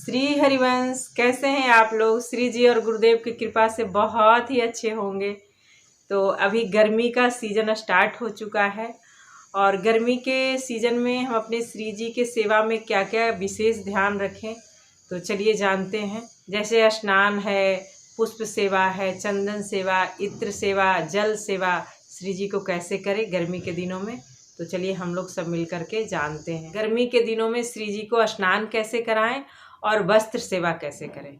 श्री हरिवंश, कैसे हैं आप लोग। श्री जी और गुरुदेव की कृपा से बहुत ही अच्छे होंगे। तो अभी गर्मी का सीज़न स्टार्ट हो चुका है और गर्मी के सीज़न में हम अपने श्री जी के सेवा में क्या क्या विशेष ध्यान रखें, तो चलिए जानते हैं। जैसे स्नान है, पुष्प सेवा है, चंदन सेवा, इत्र सेवा, जल सेवा श्री जी को कैसे करें गर्मी के दिनों में, तो चलिए हम लोग सब मिल करके जानते हैं। गर्मी के दिनों में श्री जी को स्नान कैसे कराएं और वस्त्र सेवा कैसे करें।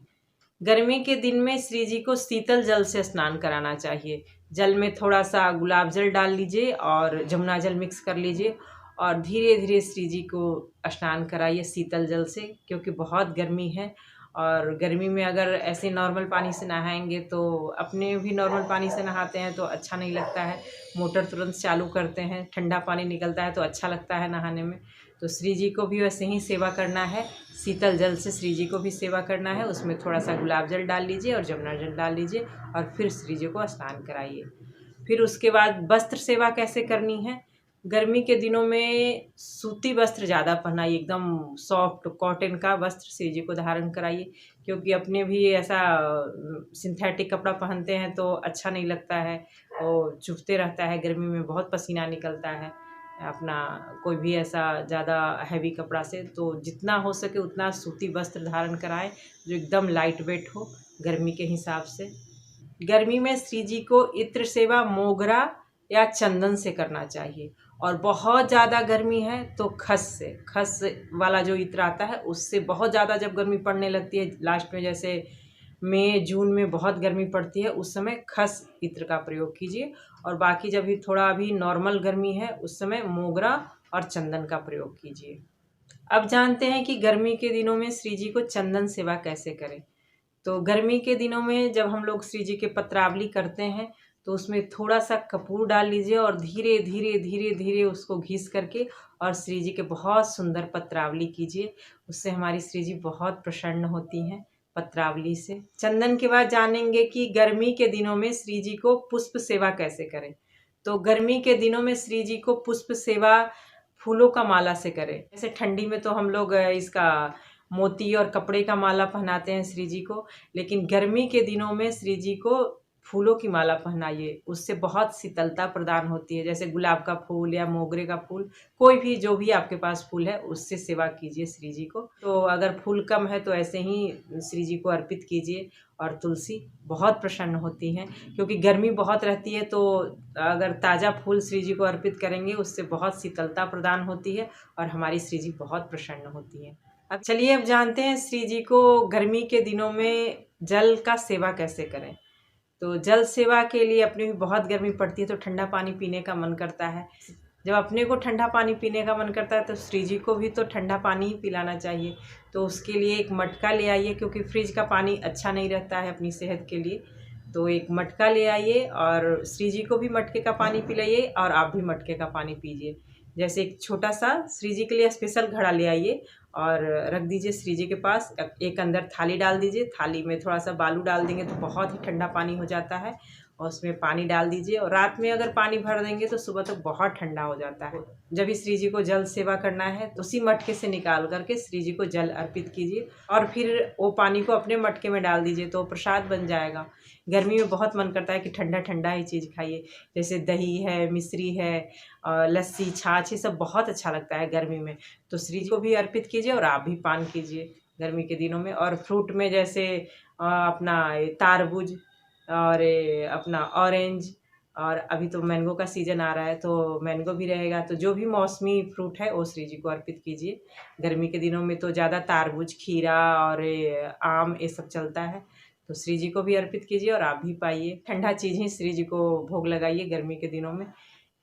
गर्मी के दिन में श्री जी को शीतल जल से स्नान कराना चाहिए। जल में थोड़ा सा गुलाब जल डाल लीजिए और जमुना जल मिक्स कर लीजिए और धीरे धीरे श्री जी को स्नान कराइए शीतल जल से, क्योंकि बहुत गर्मी है। और गर्मी में अगर ऐसे नॉर्मल पानी से नहाएंगे तो अपने भी नॉर्मल पानी से नहाते हैं तो अच्छा नहीं लगता है। मोटर तुरंत चालू करते हैं, ठंडा पानी निकलता है तो अच्छा लगता है नहाने में। तो श्री जी को भी वैसे ही सेवा करना है, शीतल जल से श्री जी को भी सेवा करना है। उसमें थोड़ा सा गुलाब जल डाल लीजिए और जमुना जल डाल लीजिए और फिर श्री जी को स्नान कराइए। फिर उसके बाद वस्त्र सेवा कैसे करनी है। गर्मी के दिनों में सूती वस्त्र ज़्यादा पहनाइए, एकदम सॉफ्ट कॉटन का वस्त्र श्री जी को धारण कराइए, क्योंकि अपने भी ऐसा सिंथेटिक कपड़ा पहनते हैं तो अच्छा नहीं लगता है, वो चुभते रहता है, गर्मी में बहुत पसीना निकलता है अपना कोई भी ऐसा ज़्यादा हैवी कपड़ा से। तो जितना हो सके उतना सूती वस्त्र धारण कराएं जो एकदम लाइट वेट हो गर्मी के हिसाब से। गर्मी में श्री जी को इत्र सेवा मोगरा या चंदन से करना चाहिए, और बहुत ज़्यादा गर्मी है तो खस वाला जो इत्र आता है उससे। बहुत ज़्यादा जब गर्मी पड़ने लगती है लास्ट में, जैसे मई जून में बहुत गर्मी पड़ती है, उस समय खस इत्र का प्रयोग कीजिए। और बाकी जब भी थोड़ा अभी नॉर्मल गर्मी है उस समय मोगरा और चंदन का प्रयोग कीजिए। अब जानते हैं कि गर्मी के दिनों में श्री जी को चंदन सेवा कैसे करें। तो गर्मी के दिनों में जब हम लोग श्री जी के पत्रावली करते हैं तो उसमें थोड़ा सा कपूर डाल लीजिए और धीरे धीरे धीरे धीरे उसको घिस करके और श्री जी के बहुत सुंदर पत्रावली कीजिए। उससे हमारी श्री जी बहुत प्रसन्न होती हैं पत्रावली से। चंदन के बाद जानेंगे कि गर्मी के दिनों में श्री जी को पुष्प सेवा कैसे करें। तो गर्मी के दिनों में श्री जी को पुष्प सेवा फूलों का माला से करें। जैसे ठंडी में तो हम लोग इसका मोती और कपड़े का माला पहनाते हैं श्री जी को, लेकिन गर्मी के दिनों में श्री जी को फूलों की माला पहनाइए, उससे बहुत शीतलता प्रदान होती है। जैसे गुलाब का फूल या मोगरे का फूल, कोई भी जो भी आपके पास फूल है उससे सेवा कीजिए श्री जी को। तो अगर फूल कम है तो ऐसे ही श्री जी को अर्पित कीजिए। और तुलसी बहुत प्रसन्न होती हैं, क्योंकि गर्मी बहुत रहती है, तो अगर ताज़ा फूल श्री जी को अर्पित करेंगे उससे बहुत शीतलता प्रदान होती है और हमारी श्री जी बहुत प्रसन्न होती हैं। अब चलिए अब जानते हैं श्री जी को गर्मी के दिनों में जल का सेवा कैसे करें। तो जल सेवा के लिए अपने भी बहुत गर्मी पड़ती है तो ठंडा पानी पीने का मन करता है। जब अपने को ठंडा पानी पीने का मन करता है तो श्री जी को भी तो ठंडा पानी ही पिलाना चाहिए। तो उसके लिए एक मटका ले आइए, क्योंकि फ्रिज का पानी अच्छा नहीं रहता है अपनी सेहत के लिए। तो एक मटका ले आइए और श्री जी को भी मटके का पानी पिलाइए और आप भी मटके का पानी पीजिए। जैसे एक छोटा सा श्री जी के लिए स्पेशल घड़ा ले आइए और रख दीजिए श्री जी के पास। एक अंदर थाली डाल दीजिए, थाली में थोड़ा सा बालू डाल देंगे तो बहुत ही ठंडा पानी हो जाता है, और उसमें पानी डाल दीजिए। और रात में अगर पानी भर देंगे तो सुबह तक बहुत ठंडा हो जाता है। जब भी श्री जी को जल सेवा करना है तो उसी मटके से निकाल करके श्री जी को जल अर्पित कीजिए और फिर वो पानी को अपने मटके में डाल दीजिए, तो प्रसाद बन जाएगा। गर्मी में बहुत मन करता है कि ठंडा ठंडा ही चीज़ खाइए, जैसे दही है, मिश्री है, लस्सी, छाछ, ये सब बहुत अच्छा लगता है गर्मी में। तो श्री जी को भी अर्पित कीजिए और आप भी पान कीजिए गर्मी के दिनों में। और फ्रूट में जैसे अपना तारबूज और अपना ऑरेंज, और अभी तो मैंगो का सीज़न आ रहा है तो मैंगो भी रहेगा। तो जो भी मौसमी फ्रूट है वो श्री जी को अर्पित कीजिए। गर्मी के दिनों में तो ज़्यादा तारबूज, खीरा और आम ये सब चलता है, तो श्री जी को भी अर्पित कीजिए और आप भी पाइए। ठंडा चीज़ ही श्री जी को भोग लगाइए गर्मी के दिनों में,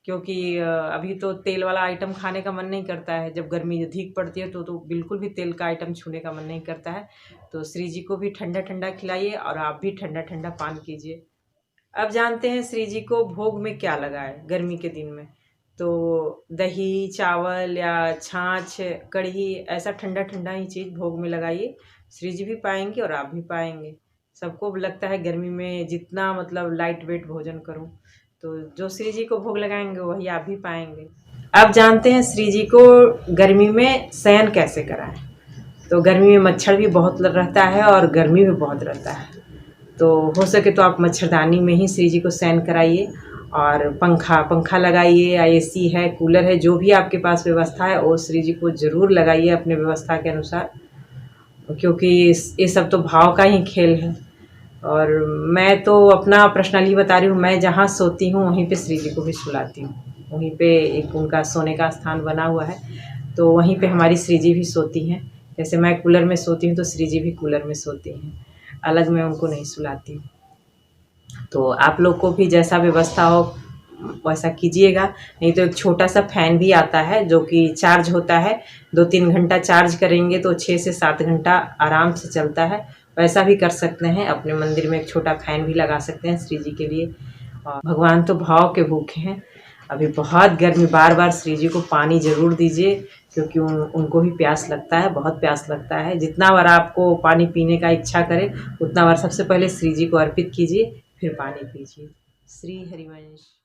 क्योंकि अभी तो तेल वाला आइटम खाने का मन नहीं करता है। जब गर्मी अधिक पड़ती है तो बिल्कुल भी तेल का आइटम छूने का मन नहीं करता है। तो श्री जी को भी ठंडा ठंडा खिलाइए और आप भी ठंडा ठंडा पान कीजिए। अब जानते हैं श्री जी को भोग में क्या लगाए गर्मी के दिन में। तो दही, चावल या छाछ, कढ़ी, ऐसा ठंडा ठंडा ही चीज़ भोग में लगाइए। श्री जी भी पाएंगे और आप भी पाएंगे। सबको लगता है गर्मी में जितना मतलब लाइट वेट भोजन करूं, तो जो श्री जी को भोग लगाएंगे वही आप भी पाएंगे। अब जानते हैं श्री जी को गर्मी में शयन कैसे कराएं। तो गर्मी में मच्छर भी बहुत रहता है और गर्मी भी बहुत रहता है। तो हो सके तो आप मच्छरदानी में ही श्री जी को शयन कराइए और पंखा लगाइए या एसी है, कूलर है, जो भी आपके पास व्यवस्था है वो श्री जी को ज़रूर लगाइए अपने व्यवस्था के अनुसार, क्योंकि ये सब तो भाव का ही खेल है। और मैं तो अपना पर्सनली बता रही हूँ, मैं जहाँ सोती हूँ वहीं पे श्री जी को भी सुलाती हूँ। वहीं पे एक उनका सोने का स्थान बना हुआ है, तो वहीं पे हमारी श्री जी भी सोती हैं। जैसे मैं कूलर में सोती हूँ तो श्री जी भी कूलर में सोती हैं, अलग मैं उनको नहीं सुलाती हूँ। तो आप लोग को भी जैसा व्यवस्था हो वैसा कीजिएगा। नहीं तो एक छोटा सा फ़ैन भी आता है जो कि चार्ज होता है, 2-3 घंटा चार्ज करेंगे तो 6 से 7 घंटा आराम से चलता है। वैसा भी कर सकते हैं, अपने मंदिर में एक छोटा फ़ैन भी लगा सकते हैं श्री जी के लिए। और भगवान तो भाव के भूखे हैं। अभी बहुत गर्मी, बार बार श्री जी को पानी ज़रूर दीजिए, क्योंकि उनको भी प्यास लगता है, बहुत प्यास लगता है। जितना बार आपको पानी पीने का इच्छा करे उतना बार सबसे पहले श्री जी को अर्पित कीजिए, फिर पानी पीजिए। श्री हरिवंश।